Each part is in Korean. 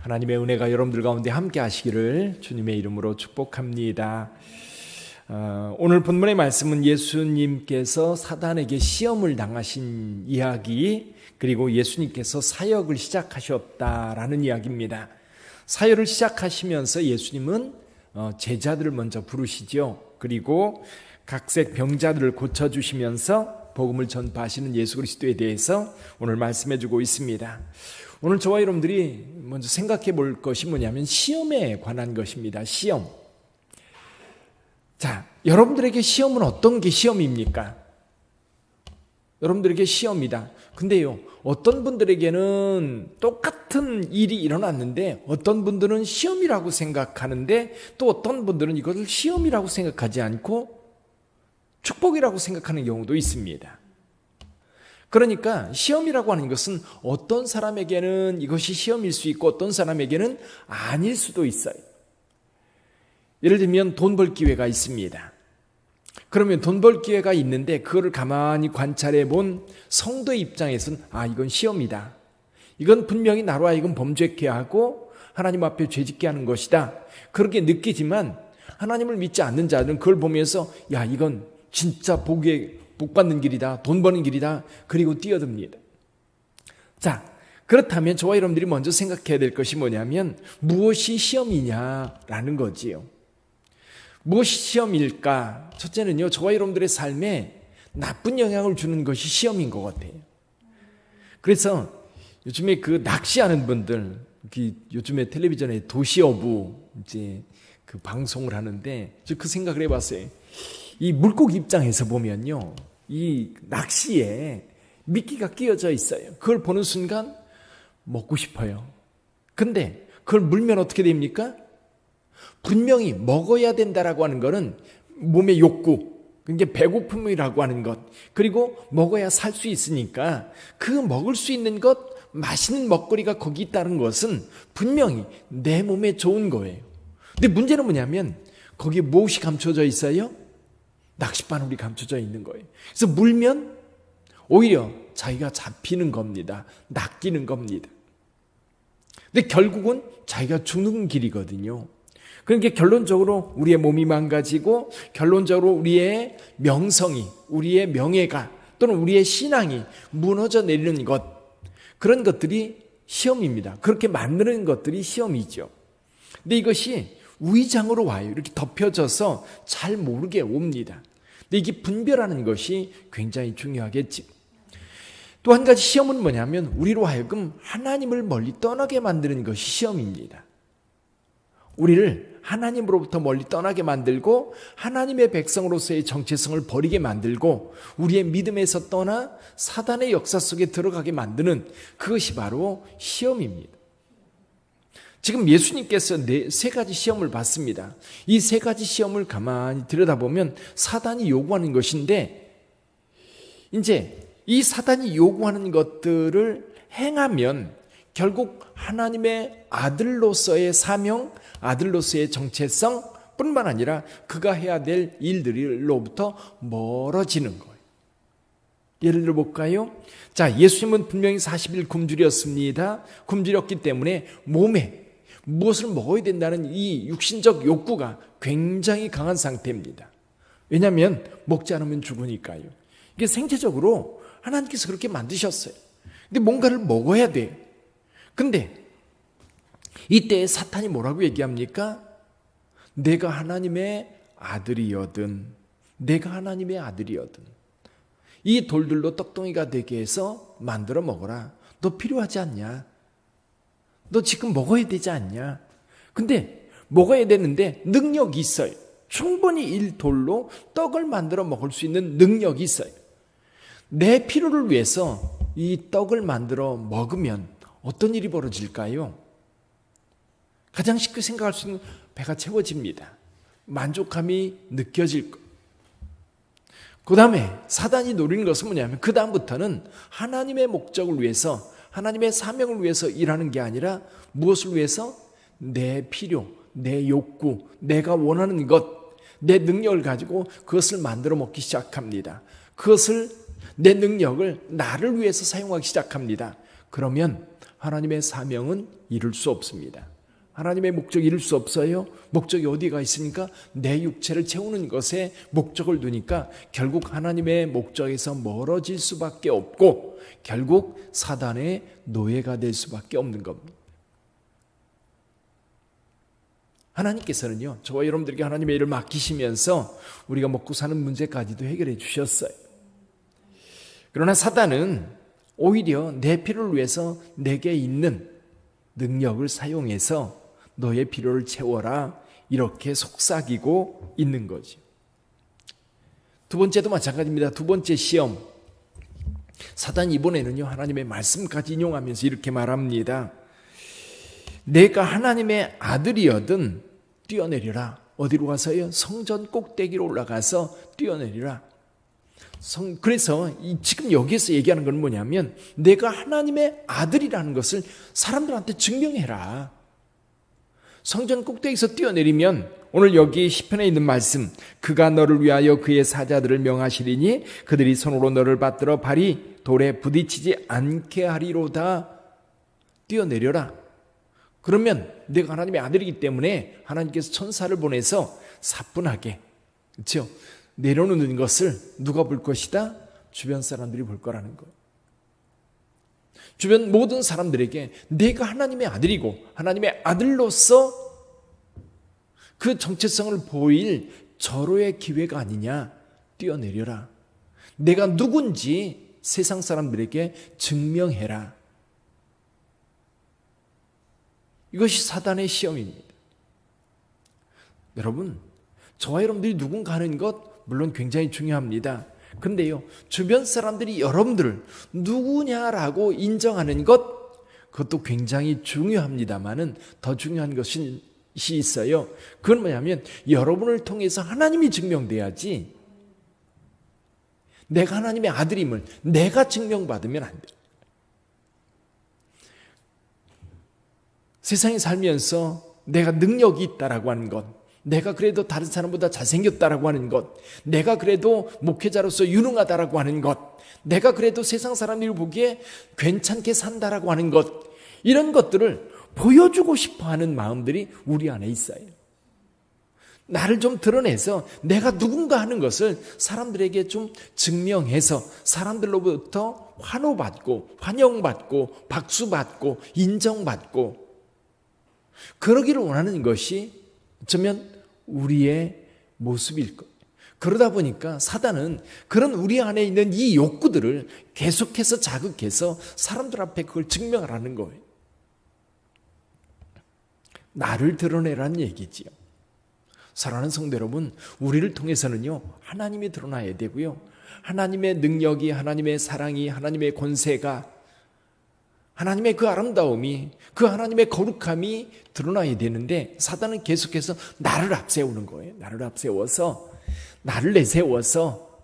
하나님의 은혜가 여러분들 가운데 함께 하시기를 주님의 이름으로 축복합니다. 오늘 본문의 말씀은 예수님께서 사단에게 시험을 당하신 이야기, 그리고 예수님께서 사역을 시작하셨다라는 이야기입니다. 사역을 시작하시면서 예수님은 제자들을 먼저 부르시죠. 그리고 각색 병자들을 고쳐주시면서 복음을 전파하시는 예수 그리스도에 대해서 오늘 말씀해주고 있습니다. 오늘 저와 여러분들이 먼저 생각해 볼 것이 뭐냐면 시험에 관한 것입니다. 시험. 자, 여러분들에게 시험은 어떤 게 시험입니까? 여러분들에게 시험이다. 근데요, 어떤 분들에게는 똑같은 일이 일어났는데 어떤 분들은 시험이라고 생각하는데 또 어떤 분들은 이것을 시험이라고 생각하지 않고 축복이라고 생각하는 경우도 있습니다. 그러니까 시험이라고 하는 것은 어떤 사람에게는 이것이 시험일 수 있고 어떤 사람에게는 아닐 수도 있어요. 예를 들면 돈 벌 기회가 있습니다. 그러면 돈 벌 기회가 있는데 그거를 가만히 관찰해 본 성도의 입장에서는 이건 시험이다. 이건 분명히 나로 하여금 범죄케 하고 하나님 앞에 죄짓게 하는 것이다. 그렇게 느끼지만 하나님을 믿지 않는 자들은 그걸 보면서 이건 진짜 복 받는 길이다. 돈 버는 길이다. 그리고 뛰어듭니다. 자, 그렇다면 저와 여러분들이 먼저 생각해야 될 것이 뭐냐면 무엇이 시험이냐라는 거지요. 무엇이 시험일까? 첫째는요, 저와 여러분들의 삶에 나쁜 영향을 주는 것이 시험인 것 같아요. 그래서 요즘에 그 낚시하는 분들, 요즘에 텔레비전에 도시어부 이제 그 방송을 하는데 저 그 생각을 해봤어요. 이 물고기 입장에서 보면요, 이 낚시에 미끼가 끼어져 있어요. 그걸 보는 순간 먹고 싶어요. 근데 그걸 물면 어떻게 됩니까? 분명히 먹어야 된다라고 하는 것은 몸의 욕구, 그게 배고픔이라고 하는 것, 그리고 먹어야 살 수 있으니까 그 먹을 수 있는 것, 맛있는 먹거리가 거기 있다는 것은 분명히 내 몸에 좋은 거예요. 근데 문제는 뭐냐면 거기에 무엇이 감춰져 있어요? 낚싯바늘이 감춰져 있는 거예요. 그래서 물면 오히려 자기가 잡히는 겁니다. 낚이는 겁니다. 근데 결국은 자기가 죽는 길이거든요. 그러니까 결론적으로 우리의 몸이 망가지고 결론적으로 우리의 명성이, 우리의 명예가 또는 우리의 신앙이 무너져 내리는 것, 그런 것들이 시험입니다. 그렇게 만드는 것들이 시험이죠. 근데 이것이 위장으로 와요. 이렇게 덮여져서 잘 모르게 옵니다. 근데 이게 분별하는 것이 굉장히 중요하겠지. 또 한 가지 시험은 뭐냐면 우리로 하여금 하나님을 멀리 떠나게 만드는 것이 시험입니다. 우리를 하나님으로부터 멀리 떠나게 만들고 하나님의 백성으로서의 정체성을 버리게 만들고 우리의 믿음에서 떠나 사단의 역사 속에 들어가게 만드는 그것이 바로 시험입니다. 지금 예수님께서 세 가지 시험을 받습니다. 이 세 가지 시험을 가만히 들여다보면 사단이 요구하는 것인데, 이제 이 사단이 요구하는 것들을 행하면 결국 하나님의 아들로서의 사명, 아들로서의 정체성 뿐만 아니라 그가 해야 될 일들로부터 멀어지는 거예요. 예를 들어 볼까요? 자, 예수님은 분명히 40일 굶주렸습니다. 굶주렸기 때문에 몸에 무엇을 먹어야 된다는 이 육신적 욕구가 굉장히 강한 상태입니다. 왜냐하면 먹지 않으면 죽으니까요. 이게 생체적으로 하나님께서 그렇게 만드셨어요. 근데 뭔가를 먹어야 돼요. 근데 이때 사탄이 뭐라고 얘기합니까? 내가 하나님의 아들이거든. 내가 하나님의 아들이거든. 이 돌들로 떡덩이가 되게 해서 만들어 먹어라. 너 필요하지 않냐? 너 지금 먹어야 되지 않냐? 근데 먹어야 되는데 능력이 있어요. 충분히 이 돌로 떡을 만들어 먹을 수 있는 능력이 있어요. 내 필요를 위해서 이 떡을 만들어 먹으면 어떤 일이 벌어질까요? 가장 쉽게 생각할 수 있는 배가 채워집니다. 만족함이 느껴질 것. 그 다음에 사단이 노리는 것은 뭐냐면 그 다음부터는 하나님의 목적을 위해서, 하나님의 사명을 위해서 일하는 게 아니라 무엇을 위해서? 내 필요, 내 욕구, 내가 원하는 것, 내 능력을 가지고 그것을 만들어 먹기 시작합니다. 그것을, 내 능력을 나를 위해서 사용하기 시작합니다. 그러면 하나님의 사명은 이룰 수 없습니다. 하나님의 목적이 이룰 수 없어요. 목적이 어디가 있습니까? 내 육체를 채우는 것에 목적을 두니까 결국 하나님의 목적에서 멀어질 수밖에 없고 결국 사단의 노예가 될 수밖에 없는 겁니다. 하나님께서는요, 저와 여러분들에게 하나님의 일을 맡기시면서 우리가 먹고 사는 문제까지도 해결해 주셨어요. 그러나 사단은 오히려 내 필요를 위해서 내게 있는 능력을 사용해서 너의 필요를 채워라, 이렇게 속삭이고 있는 거죠. 두 번째도 마찬가지입니다. 두 번째 시험. 사단이 이번에는요, 하나님의 말씀까지 인용하면서 이렇게 말합니다. 내가 하나님의 아들이거든 뛰어내리라. 어디로 가서요? 성전 꼭대기로 올라가서 뛰어내리라. 그래서 지금 여기에서 얘기하는 건 뭐냐면 내가 하나님의 아들이라는 것을 사람들한테 증명해라. 성전 꼭대기에서 뛰어내리면 오늘 여기 시편에 있는 말씀, 그가 너를 위하여 그의 사자들을 명하시리니 그들이 손으로 너를 받들어 발이 돌에 부딪히지 않게 하리로다. 뛰어내려라. 그러면 내가 하나님의 아들이기 때문에 하나님께서 천사를 보내서 사뿐하게, 그렇죠? 내려놓는 것을 누가 볼 것이다? 주변 사람들이 볼 거라는 거. 주변 모든 사람들에게 내가 하나님의 아들이고 하나님의 아들로서 그 정체성을 보일 절호의 기회가 아니냐. 뛰어내려라. 내가 누군지 세상 사람들에게 증명해라. 이것이 사단의 시험입니다. 여러분, 저와 여러분들이 누군가 하는 것 물론 굉장히 중요합니다. 근데요, 주변 사람들이 여러분들을 누구냐라고 인정하는 것, 그것도 굉장히 중요합니다만은 더 중요한 것이 있어요. 그건 뭐냐면 여러분을 통해서 하나님이 증명돼야지, 내가 하나님의 아들임을 내가 증명받으면 안 돼요. 세상에 살면서 내가 능력이 있다라고 하는 것, 내가 그래도 다른 사람보다 잘생겼다라고 하는 것, 내가 그래도 목회자로서 유능하다라고 하는 것, 내가 그래도 세상 사람들이 보기에 괜찮게 산다라고 하는 것, 이런 것들을 보여주고 싶어하는 마음들이 우리 안에 있어요. 나를 좀 드러내서 내가 누군가 하는 것을 사람들에게 좀 증명해서 사람들로부터 환호받고 환영받고 박수받고 인정받고 그러기를 원하는 것이 어쩌면 우리의 모습일 거예요. 그러다 보니까 사단은 그런 우리 안에 있는 이 욕구들을 계속해서 자극해서 사람들 앞에 그걸 증명하라는 거예요. 나를 드러내라는 얘기지요. 사랑하는 성도 여러분, 우리를 통해서는요, 하나님이 드러나야 되고요, 하나님의 능력이, 하나님의 사랑이, 하나님의 권세가, 하나님의 그 아름다움이, 그 하나님의 거룩함이 드러나야 되는데 사단은 계속해서 나를 앞세우는 거예요. 나를 앞세워서, 나를 내세워서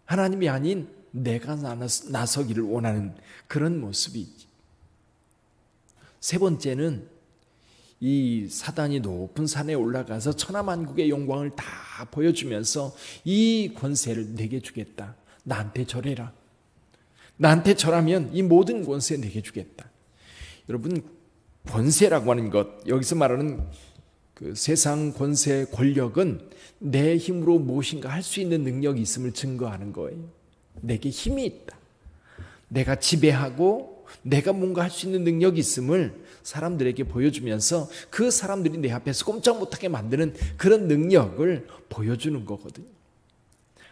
하나님이 아닌 내가 나서기를 원하는 그런 모습이지. 세 번째는 이 사단이 높은 산에 올라가서 천하만국의 영광을 다 보여주면서 이 권세를 내게 주겠다. 나한테 절해라. 나한테 절하면 이 모든 권세 내게 주겠다. 여러분, 권세라고 하는 것, 여기서 말하는 그 세상 권세, 권력은 내 힘으로 무엇인가 할 수 있는 능력이 있음을 증거하는 거예요. 내게 힘이 있다. 내가 지배하고 내가 뭔가 할 수 있는 능력이 있음을 사람들에게 보여주면서 그 사람들이 내 앞에서 꼼짝 못하게 만드는 그런 능력을 보여주는 거거든요.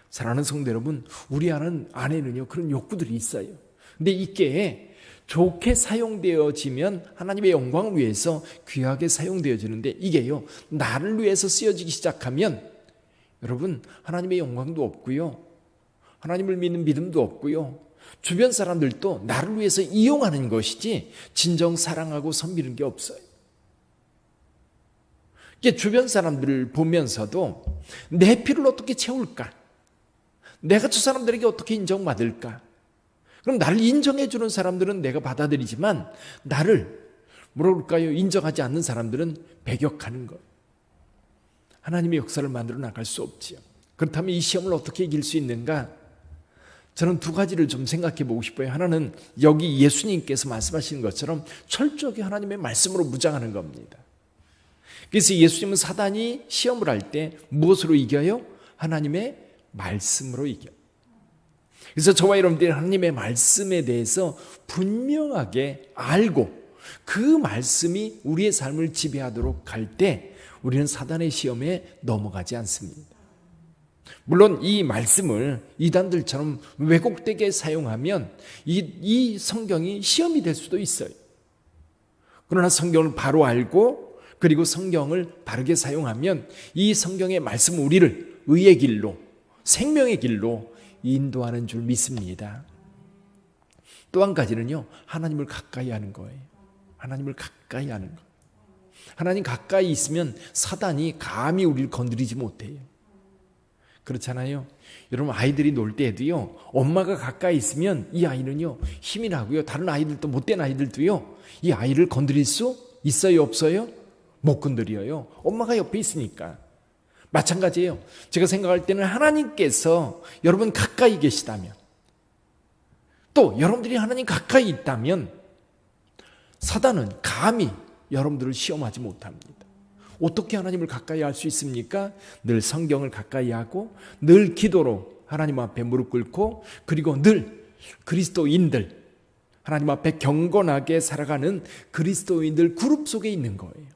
사랑하는 성도 여러분, 우리 안에는요 그런 욕구들이 있어요. 근데 이게 좋게 사용되어지면 하나님의 영광을 위해서 귀하게 사용되어지는데 이게요 나를 위해서 쓰여지기 시작하면 여러분 하나님의 영광도 없고요, 하나님을 믿는 믿음도 없고요, 주변 사람들도 나를 위해서 이용하는 것이지 진정 사랑하고 섬기는 게 없어요. 이게 주변 사람들을 보면서도 내 필요를 어떻게 채울까? 내가 저 사람들에게 어떻게 인정받을까? 그럼 나를 인정해 주는 사람들은 내가 받아들이지만 나를 뭐랄까요? 인정하지 않는 사람들은 배격하는 것. 하나님의 역사를 만들어 나갈 수 없지요. 그렇다면 이 시험을 어떻게 이길 수 있는가? 저는 두 가지를 좀 생각해 보고 싶어요. 하나는 여기 예수님께서 말씀하시는 것처럼 철저하게 하나님의 말씀으로 무장하는 겁니다. 그래서 예수님은 사단이 시험을 할 때 무엇으로 이겨요? 하나님의 말씀으로 이겨요. 그래서 저와 여러분들이 하나님의 말씀에 대해서 분명하게 알고 그 말씀이 우리의 삶을 지배하도록 할 때 우리는 사단의 시험에 넘어가지 않습니다. 물론 이 말씀을 이단들처럼 왜곡되게 사용하면 이 성경이 시험이 될 수도 있어요. 그러나 성경을 바로 알고 그리고 성경을 바르게 사용하면 이 성경의 말씀은 우리를 의의 길로, 생명의 길로 인도하는 줄 믿습니다. 또 한 가지는요, 하나님을 가까이 하는 거예요. 하나님을 가까이 하는 거. 하나님 가까이 있으면 사단이 감히 우리를 건드리지 못해요. 그렇잖아요. 여러분 아이들이 놀 때에도요, 엄마가 가까이 있으면 이 아이는요 힘이 나고요, 다른 아이들도 못된 아이들도요 이 아이를 건드릴 수 있어요, 없어요? 못 건드려요. 엄마가 옆에 있으니까. 마찬가지예요. 제가 생각할 때는 하나님께서 여러분 가까이 계시다면, 또 여러분들이 하나님 가까이 있다면 사단은 감히 여러분들을 시험하지 못합니다. 어떻게 하나님을 가까이 할 수 있습니까? 늘 성경을 가까이 하고 늘 기도로 하나님 앞에 무릎 꿇고 그리고 늘 그리스도인들, 하나님 앞에 경건하게 살아가는 그리스도인들 그룹 속에 있는 거예요.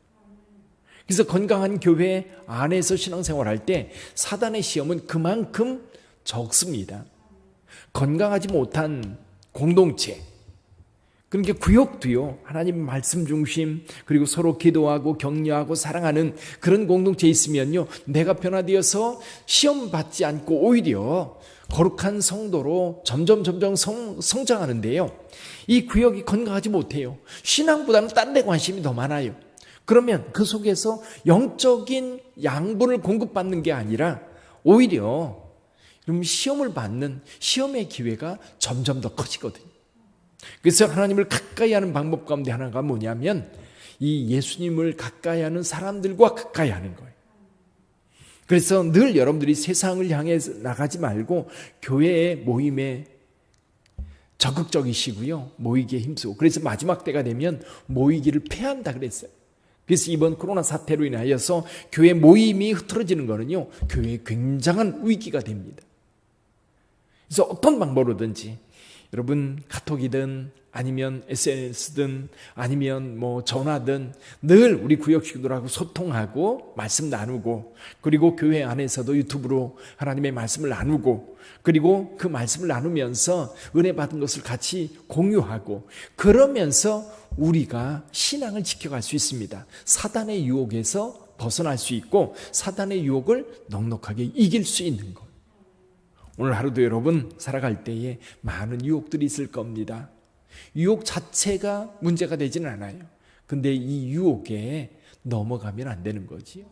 그래서 건강한 교회 안에서 신앙생활할 때 사단의 시험은 그만큼 적습니다. 건강하지 못한 공동체, 그러니까 구역도요, 하나님 말씀 중심, 그리고 서로 기도하고 격려하고 사랑하는 그런 공동체에 있으면요, 내가 변화되어서 시험 받지 않고 오히려 거룩한 성도로 점점 성장하는데요, 이 구역이 건강하지 못해요. 신앙보다는 딴 데 관심이 더 많아요. 그러면 그 속에서 영적인 양분을 공급받는 게 아니라 오히려 시험을 받는 시험의 기회가 점점 더 커지거든요. 그래서 하나님을 가까이 하는 방법 가운데 하나가 뭐냐면 이 예수님을 가까이 하는 사람들과 가까이 하는 거예요. 그래서 늘 여러분들이 세상을 향해 나가지 말고 교회의 모임에 적극적이시고요, 모이기에 힘쓰고, 그래서 마지막 때가 되면 모이기를 폐한다 그랬어요. 그래서 이번 코로나 사태로 인하여서 교회 모임이 흐트러지는 거는요, 교회에 굉장한 위기가 됩니다. 그래서 어떤 방법으로든지 여러분 카톡이든 아니면 SNS든 아니면 뭐 전화든 늘 우리 구역 식구들하고 소통하고 말씀 나누고, 그리고 교회 안에서도 유튜브로 하나님의 말씀을 나누고, 그리고 그 말씀을 나누면서 은혜 받은 것을 같이 공유하고, 그러면서 우리가 신앙을 지켜갈 수 있습니다. 사단의 유혹에서 벗어날 수 있고 사단의 유혹을 넉넉하게 이길 수 있는 것. 오늘 하루도 여러분 살아갈 때에 많은 유혹들이 있을 겁니다. 유혹 자체가 문제가 되지는 않아요. 근데 이 유혹에 넘어가면 안 되는 거지요.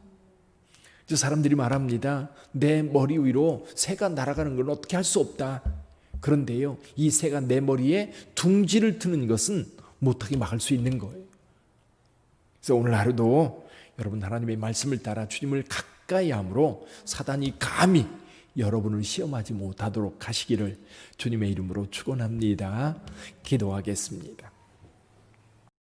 사람들이 말합니다. 내 머리 위로 새가 날아가는 건 어떻게 할 수 없다. 그런데요, 이 새가 내 머리에 둥지를 트는 것은 못하게 막을 수 있는 거예요. 그래서 오늘 하루도 여러분 하나님의 말씀을 따라 주님을 가까이 함으로 사단이 감히 여러분을 시험하지 못하도록 하시기를 주님의 이름으로 축원합니다. 기도하겠습니다.